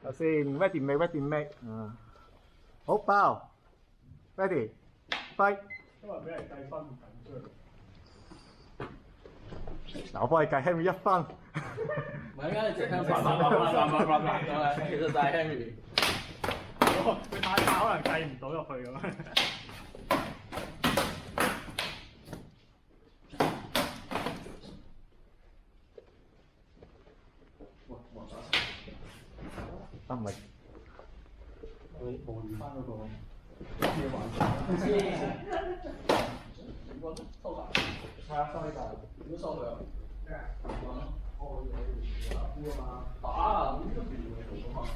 頭先 ready 未 ready 未？好包 ready fight。因為俾人計分唔緊嗱，我幫你計 Henry 1分。唔係，應該隻 Henry 其實就係 Henry。佢太快可能計唔到入去咁。啊唔係，佢模擬翻嗰個咩玩法？收曬。係啊，收呢嚿。點樣收佢啊？咩啊？哦，要打呼啊嘛。打啊！咁呢個邊會做噶嘛？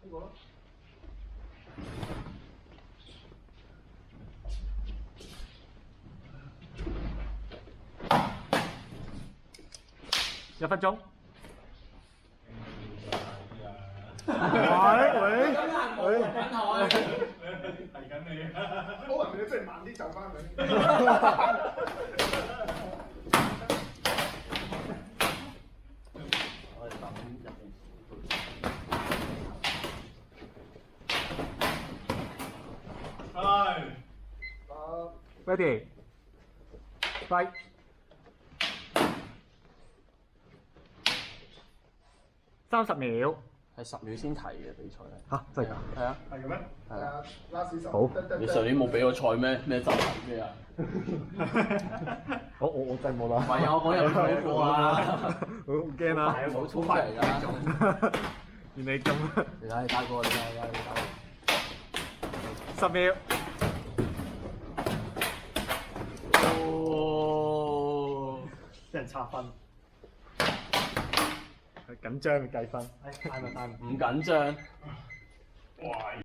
呢個咯。1分鐘。喂，提緊你啊！可能你不如慢啲走翻去。我哋等入係。ready fight。30秒。係10秒先提嘅比賽咧。嚇，真係㗎？係啊。係嘅咩？係啊。last 10。好。你上年冇俾我賽咩？咩周題咩啊？我真係冇啦。唔係啊，我講有睇過啊。好驚啊！冇衝出嚟㗎。原來咁。你睇你打過，你睇你打過。10秒。哦，俾人拆分。緊張嘅計分。係咪？唔緊張。哇！